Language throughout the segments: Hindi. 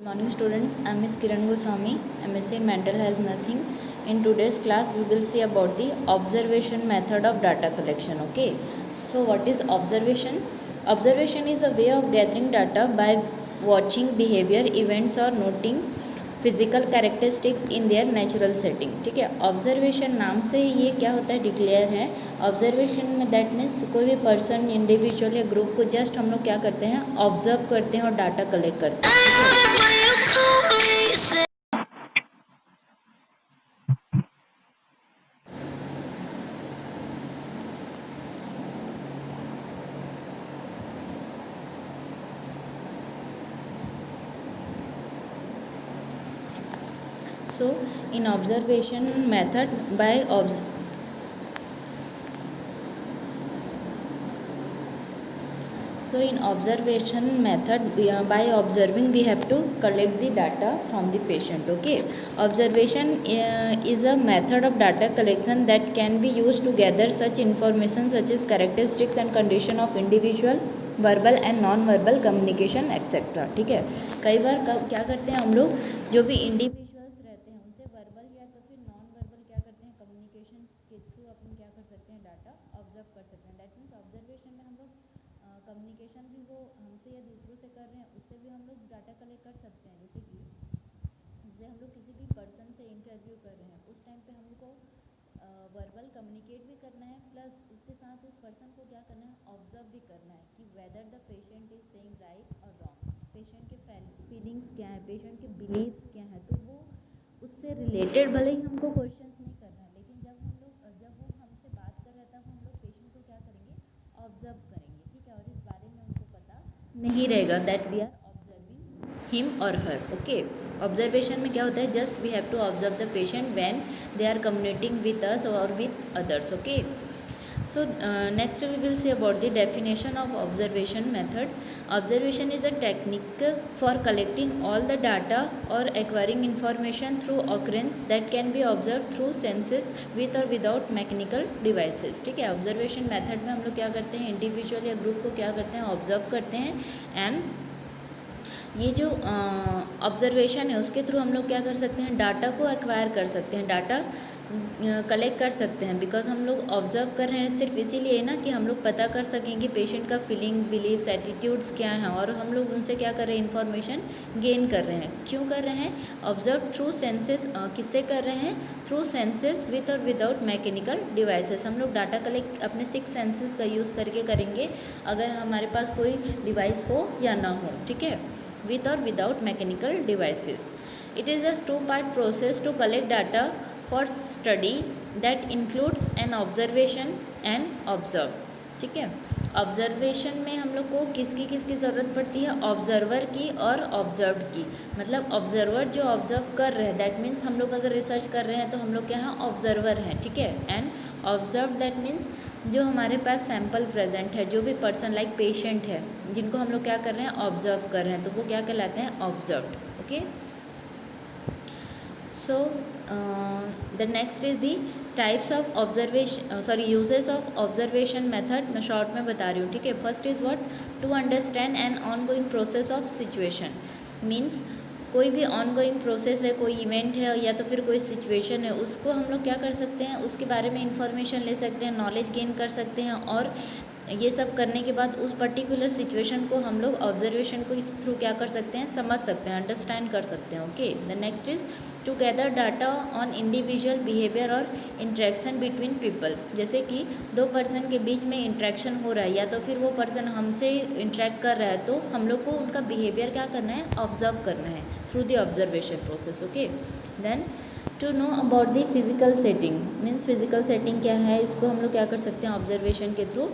Morning students, I am Ms. Kiran Goswami, MSc in Mental Health Nursing. In today's class, we will see about the observation method of data collection. Okay, so what is observation? Observation is a way of gathering data by watching behavior, events or noting physical characteristics in their natural setting. ठीक है, ऑब्जर्वेशन नाम से ये क्या होता है, डिक्लेयर है. ऑब्जर्वेशन में दैट मीन्स कोई भी पर्सन, इंडिविजुअल या ग्रुप को जस्ट हम लोग क्या करते हैं, ऑब्जर्व करते हैं और डाटा कलेक्ट करते हैं. So in observation method by observing we have to collect the data from the patient. Okay, observation is a method of data collection that can be used to gather such information such as characteristics and condition of individual, verbal and non verbal communication etcetera. ठीक है, कई बार क्या करते हैं हम लोग, जो भी इंडिविजुअल्स रहते हैं उनसे वर्बल या तो फिर नॉन वर्बल क्या करते हैं, कम्युनिकेशन के थ्रू अपन क्या कर सकते हैं, डाटा ऑब्जर्व कर सकते हैं. दैट मीन्स ऑब्जर्वेशन में हम लोग कम्युनिकेशन भी वो हमसे या दूसरों से कर रहे हैं, उससे भी हम लोग डाटा कलेक्ट कर सकते हैं. जैसे हम लोग किसी भी पर्सन से इंटरव्यू कर रहे हैं, उस टाइम पे हमको वर्बल कम्युनिकेट भी करना है, प्लस उसके साथ उस पर्सन को क्या करना है, ऑब्जर्व भी करना है कि whether the patient is saying right और रॉन्ग, पेशेंट के फीलिंग्स क्या है, पेशेंट के बिलीव्स क्या है. तो वो उससे रिलेटेड भले ही हमको क्वेश्चंस नहीं करना है, लेकिन जब वो हमसे बात कर रहा था, हम लोग पेशेंट को क्या करेंगे, ऑब्जर्व करेंगे. ठीक है, और इस बारे में उनको पता नहीं रहेगा that we are observing him और हर. ओके, ऑब्जर्वेशन में क्या होता है, just we have to observe the patient when they are communicating with us or with others. Okay, so next we will see about the definition of observation method. Observation is a technique for collecting all the data or acquiring information through occurrence that can be observed through senses with or without mechanical devices. ठीक है, ऑब्जर्वेशन मेथड में हम लोग क्या करते हैं, इंडिविजुअल या ग्रुप को क्या करते हैं, ऑब्जर्व करते हैं. एंड ये जो ऑब्जर्वेशन है उसके थ्रू हम लोग क्या कर सकते हैं, डाटा को एक्वायर कर सकते हैं, डाटा कलेक्ट कर सकते हैं. बिकॉज हम लोग ऑब्जर्व कर रहे हैं सिर्फ इसीलिए ना कि हम लोग पता कर सकें कि पेशेंट का फीलिंग, बिलीव्स, एटीट्यूड्स क्या हैं, और हम लोग उनसे क्या कर रहे हैं, इन्फॉर्मेशन गेन कर रहे हैं. क्यों कर रहे हैं, ऑब्जर्व थ्रू सेंसेस. किससे कर रहे हैं, थ्रू सेंसेस विथ और विदाउट मैकेनिकल डिवाइसेस. हम लोग डाटा कलेक्ट अपने 6 सेंसेस का यूज़ करके करेंगे, अगर हमारे पास कोई डिवाइस हो या ना हो. ठीक है, with or without mechanical devices. It is a two-part process to collect data for study that includes an observation and observe. ठीक है, ऑब्जर्वेशन में हम लोग को किसकी ज़रूरत पड़ती है, ऑब्जर्वर की और ऑब्जर्व की. मतलब ऑब्जर्वर जो ऑब्जर्व कर रहे हैं, दैट मीन्स हम लोग अगर रिसर्च कर रहे हैं तो हम लोग क्या हैं, ऑब्जर्वर हैं. ठीक है, एंड ऑब्जर्व दैट मीन्स जो हमारे पास सैम्पल प्रेजेंट है, जो भी पर्सन लाइक पेशेंट है, जिनको हम लोग क्या कर रहे हैं, ऑब्जर्व कर रहे हैं, तो वो क्या कहलाते हैं, observed. Okay, so the next is the types of observation, uses of observation method. मैं शॉर्ट में बता रही हूँ. ठीक है, first is what, to understand an ongoing process of situation. Means कोई भी ऑन गोइंग प्रोसेस है, कोई इवेंट है या तो फिर कोई सिचुएशन है, उसको हम लोग क्या कर सकते हैं, उसके बारे में इंफॉर्मेशन ले सकते हैं, नॉलेज गेन कर सकते हैं, और ये सब करने के बाद उस पर्टिकुलर सिचुएशन को हम लोग ऑब्जर्वेशन को इस थ्रू क्या कर सकते हैं, समझ सकते हैं, अंडरस्टैंड कर सकते हैं. Okay, the next is to gather data on individual behaviour और इंट्रैक्शन बिटवीन पीपल. जैसे कि दो पर्सन के बीच में इंट्रैक्शन हो रहा है, या तो फिर वो पर्सन हमसे इंट्रैक्ट कर रहा है, तो हम लोग को उनका बिहेवियर क्या करना है, ऑब्जर्व करना है through the observation process. Okay, then to know about the physical setting. Means physical setting क्या है, इसको हम लोग क्या कर सकते हैं, ऑब्जर्वेशन के थ्रू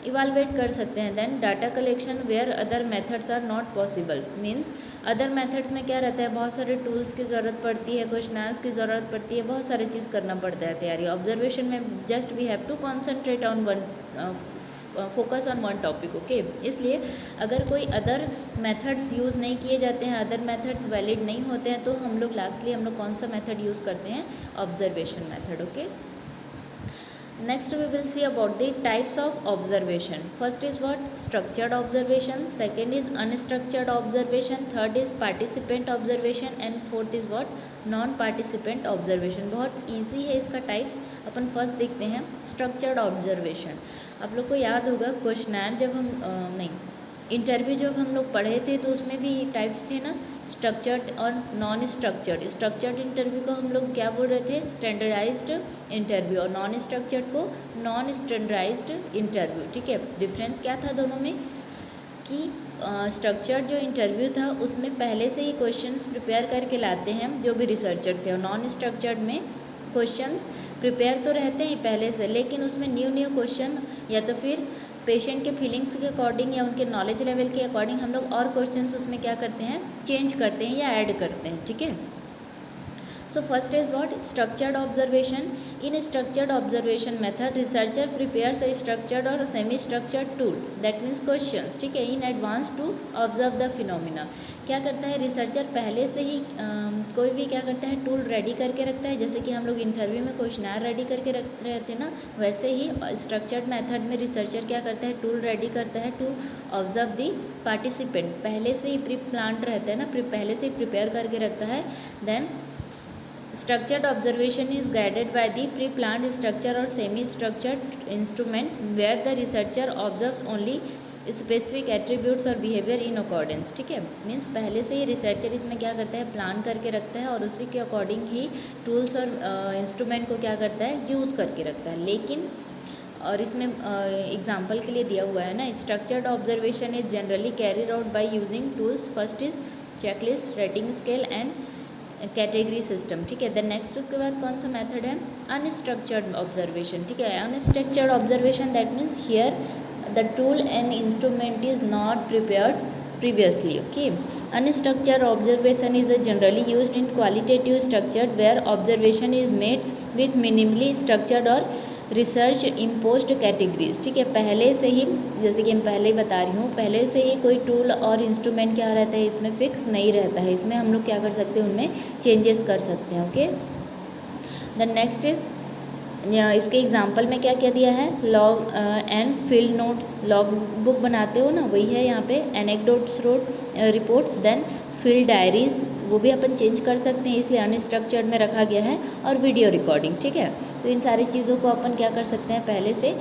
इवालुएट कर सकते हैं. Then data collection where other methods are not possible. Means other methods में क्या रहता है, बहुत सारे टूल्स की ज़रूरत पड़ती है, क्वेश्चनर्स की ज़रूरत पड़ती है, बहुत सारी चीज़ करना पड़ता है तैयारी. ऑब्जर्वेशन में just we have to concentrate on one, focus on one topic. Okay, इसलिए अगर कोई अदर मेथड्स यूज़ नहीं किए जाते हैं, अदर मेथड्स वैलिड नहीं होते हैं, तो हम लोग लास्टली हम लोग कौन सा मेथड यूज़ करते हैं, observation method. Okay, Next we will see about the types of observation. First is what? Structured observation. Second is unstructured observation. Third is participant observation. And fourth is what? Non participant observation. बहुत इजी है इसका टाइप्स. अपन फर्स्ट देखते हैं स्ट्रक्चर्ड ऑब्जर्वेशन. आप लोग को याद होगा क्वेश्चनर जब हम नहीं इंटरव्यू जब हम लोग पढ़े थे तो उसमें भी टाइप्स थे ना, स्ट्रक्चर्ड और नॉन स्ट्रक्चर्ड. स्ट्रक्चर्ड इंटरव्यू को हम लोग क्या बोल रहे थे? Standardised interview. और नॉन स्ट्रक्चर्ड को नॉन स्टैंडर्डाइज्ड इंटरव्यू. ठीक है, डिफरेंस क्या था दोनों में कि स्ट्रक्चर्ड जो इंटरव्यू था उसमें पहले से ही क्वेश्चंस प्रिपेयर करके लाते हैं जो भी रिसर्चर थे, और नॉन स्ट्रक्चर्ड में क्वेश्चंस प्रिपेयर तो रहते हैं पहले से, लेकिन उसमें न्यू क्वेश्चन या तो फिर पेशेंट के फीलिंग्स के अकॉर्डिंग या उनके नॉलेज लेवल के अकॉर्डिंग हम लोग और क्वेश्चंस उसमें क्या करते हैं? चेंज करते हैं या ऐड करते हैं. ठीक है. So first is what? Structured observation. In structured observation method, researcher prepares a structured or semi-structured tool. That means questions. ठीक है, in advance to observe the phenomena. क्या करता है रिसर्चर? पहले से ही कोई भी क्या करता है? टूल रेडी करके रखता है. जैसे कि हम लोग इंटरव्यू में क्वेश्चनर रेडी करके रख रहे थे ना, वैसे ही स्ट्रक्चर्ड मेथड में रिसर्चर क्या करता है? टूल रेडी करता है टू ऑब्जर्व दी पार्टिसिपेंट. पहले से ही प्री प्लान्ड रहता है ना, पहले से ही प्रिपेयर करके रखता है. Then structured observation is guided by the pre-planned structure or semi-structured instrument where the researcher observes only specific attributes और बिहेवियर इन अकॉर्डेंस. ठीक है, मीन्स पहले से ही रिसर्चर इसमें क्या करता है? प्लान करके रखता है और उसी के अकॉर्डिंग ही टूल्स और इंस्ट्रूमेंट को क्या करता है? यूज़ करके रखता है. लेकिन और इसमें एग्जांपल के लिए दिया हुआ है ना, structured observation is generally carried out by using tools. First is checklist, rating scale and category system. ठीक है. द नेक्स्ट उसके बाद कौन सा मेथड है? Unstructured observation. ठीक है, unstructured observation that means here the tool and instrument is not prepared previously. Okay, unstructured observation is generally used in qualitative structured where observation is made with minimally structured or research imposed categories. ठीक है, पहले से ही जैसे कि मैं पहले ही बता रही हूँ, पहले से ही कोई टूल और इंस्ट्रूमेंट क्या रहता है? इसमें फिक्स नहीं रहता है. इसमें हम लोग क्या कर सकते हैं? उनमें चेंजेस कर सकते हैं. ओके. द नेक्स्ट इज इसके एग्जांपल में क्या क्या दिया है? Log and field notes. Log book बनाते हो ना, वही है यहाँ पे. Anecdotes reports. Then field diaries, वो भी अपन चेंज कर सकते हैं, इसलिए अनस्ट्रक्चर्ड में रखा गया है. और वीडियो रिकॉर्डिंग. ठीक है, तो इन सारी चीज़ों को अपन क्या कर सकते हैं? पहले से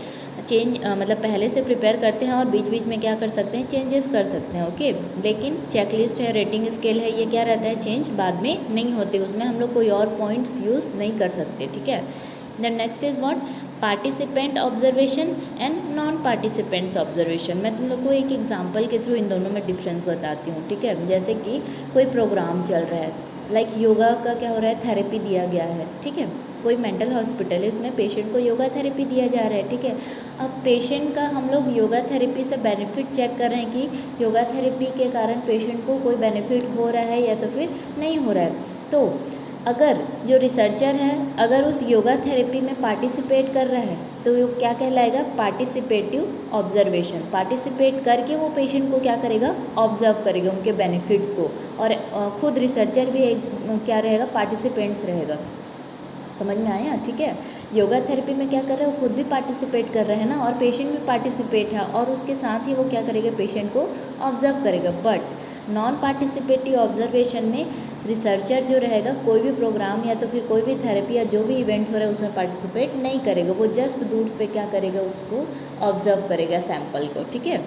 चेंज मतलब पहले से प्रिपेयर करते हैं और बीच बीच में क्या कर सकते हैं? चेंजेस कर सकते हैं. ओके. लेकिन चेकलिस्ट है, रेटिंग स्केल है, ये क्या रहता है? चेंज बाद में नहीं होते, उसमें हम लोग कोई और पॉइंट्स यूज़ नहीं कर सकते. ठीक है. Then next is what? Participant observation and non participants observation. मैं तुम लोग को एक एग्जांपल के थ्रू इन दोनों में डिफरेंस बताती हूँ. ठीक है, जैसे कि कोई प्रोग्राम चल रहा है, लाइक योगा का क्या हो रहा है? थेरेपी दिया गया है. ठीक है, कोई मेंटल हॉस्पिटल है, उसमें पेशेंट को योगा थेरेपी दिया जा रहा है. ठीक है, अब पेशेंट का हम लोग योगा थेरेपी से बेनिफिट चेक कर रहे हैं कि योगा थेरेपी के कारण पेशेंट को कोई बेनिफिट हो रहा है या तो फिर नहीं हो रहा है. तो अगर जो रिसर्चर है अगर उस योगा थेरेपी में पार्टिसिपेट कर रहा है तो वो क्या कहलाएगा? Participative observation. पार्टिसिपेट करके वो पेशेंट को क्या करेगा? ऑब्जर्व करेगा उनके बेनिफिट्स को. और खुद रिसर्चर भी एक क्या रहेगा? पार्टिसिपेंट्स रहेगा. समझ में आया? ठीक है, योगा थेरेपी में क्या कर रहे हैं? वो खुद भी पार्टिसिपेट कर रहे हैं ना, और पेशेंट भी पार्टिसिपेट है, और उसके साथ ही वो क्या करेगा? पेशेंट को ऑब्जर्व करेगा. बट नॉन पार्टिसिपेटिव ऑब्जर्वेशन में रिसर्चर जो रहेगा कोई भी प्रोग्राम या तो फिर कोई भी थेरेपी या जो भी इवेंट हो रहा है उसमें पार्टिसिपेट नहीं करेगा. वो जस्ट दूर पे क्या करेगा? उसको ऑब्जर्व करेगा सैम्पल को. ठीक है,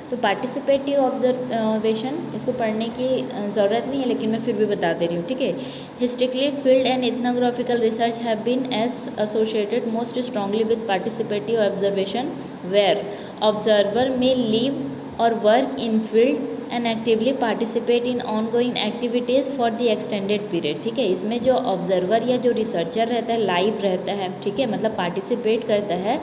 तो पार्टिसिपेटिव ऑब्जर्वेशन इसको पढ़ने की ज़रूरत नहीं है, लेकिन मैं फिर भी बता दे रही हूँ. ठीक है. Historically field and ethnographical research have been as associated most strongly with participative observation where observer में लिव और work in field and actively participate in ongoing activities for the extended period. ठीक है, इसमें जो ऑब्जर्वर या जो रिसर्चर रहता है लाइव रहता है. ठीक है, मतलब पार्टिसिपेट करता है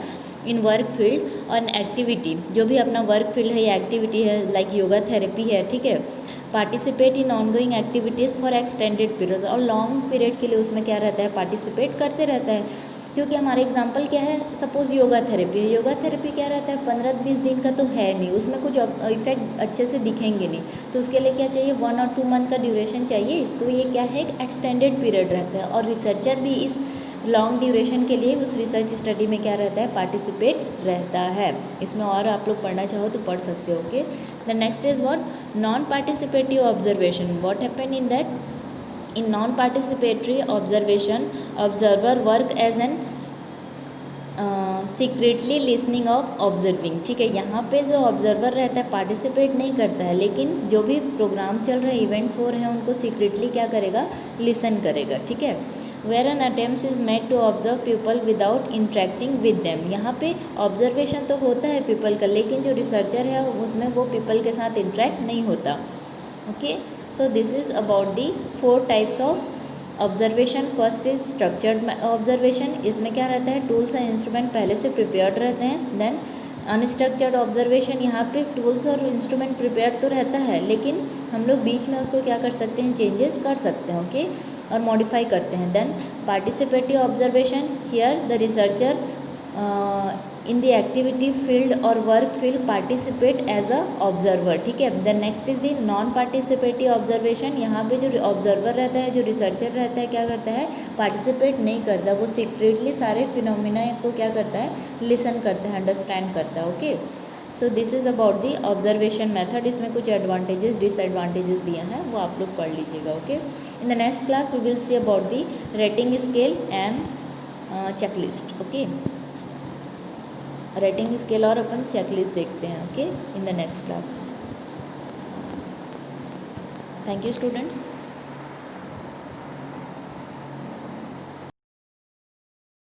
इन वर्क फील्ड और एक्टिविटी, जो भी अपना वर्क फील्ड है या एक्टिविटी है, लाइक योगा थेरेपी है. ठीक है, participate in ongoing activities for extended period, और लॉन्ग पीरियड के लिए उसमें क्या रहता है? पार्टिसिपेट करते रहता है. क्योंकि हमारा एग्जांपल क्या है? सपोज़ योगा थेरेपी है. योगा थेरेपी क्या रहता है? 15-20 दिन का तो है नहीं, उसमें कुछ इफेक्ट अच्छे से दिखेंगे नहीं, तो उसके लिए क्या चाहिए? 1 और 2 मंथ का ड्यूरेशन चाहिए. तो ये क्या है? एक एक्सटेंडेड पीरियड रहता है. और रिसर्चर भी इस लॉन्ग ड्यूरेशन के लिए उस रिसर्च स्टडी में क्या रहता है, पार्टिसिपेट रहता है। इसमें और आप लोग पढ़ना चाहो तो पढ़ सकते हो। Okay, the next is what, non participative observation. What happen in that, in non participatory observation observer work as an secretly listening of observing. ठीक है, यहाँ पे जो ऑब्जर्वर रहता है पार्टिसिपेट नहीं करता है, लेकिन जो भी प्रोग्राम चल रहे हैं, इवेंट्स हो रहे हैं, उनको सीक्रेटली क्या करेगा, लिसन करेगा। ठीक है, where an attempt is made to observe people without interacting with them. यहाँ पे ऑब्जर्वेशन तो होता है पीपल का, लेकिन जो रिसर्चर है उसमें वो पीपल के साथ इंटरेक्ट नहीं होता। Okay, so this is about the 4 types of observation. First is structured observation, इसमें क्या रहता है, टूल्स एंड इंस्ट्रूमेंट पहले से प्रिपेयर्ड रहते हैं। देन अनस्ट्रक्चर्ड ऑब्जर्वेशन, यहाँ पे टूल्स और इंस्ट्रूमेंट प्रिपेयर्ड तो रहता है, लेकिन हम लोग बीच में उसको क्या कर सकते हैं, चेंजेस कर सकते हैं। ओके, और मॉडिफाई करते हैं। Then participative observation, here the researcher in the activity field और work field participate as a observer. ठीक है, then next is the non participative observation, यहाँ पे जो ऑब्जर्वर रहता है, जो रिसर्चर रहता है, क्या करता है, पार्टिसिपेट नहीं करता, वो सीक्रेटली सारे फिनोमिना को क्या करता है, लिसन करता है, अंडरस्टैंड करता है। Okay, so this is about the observation method. इसमें कुछ एडवांटेजेस डिसएडवांटेजेस दिए हैं, वो आप लोग पढ़ लीजिएगा। Okay, in the next class we will see about the rating scale and checklist. Okay, rating scale और अपन चेकलिस्ट देखते हैं। Okay, in the next class. Thank you students.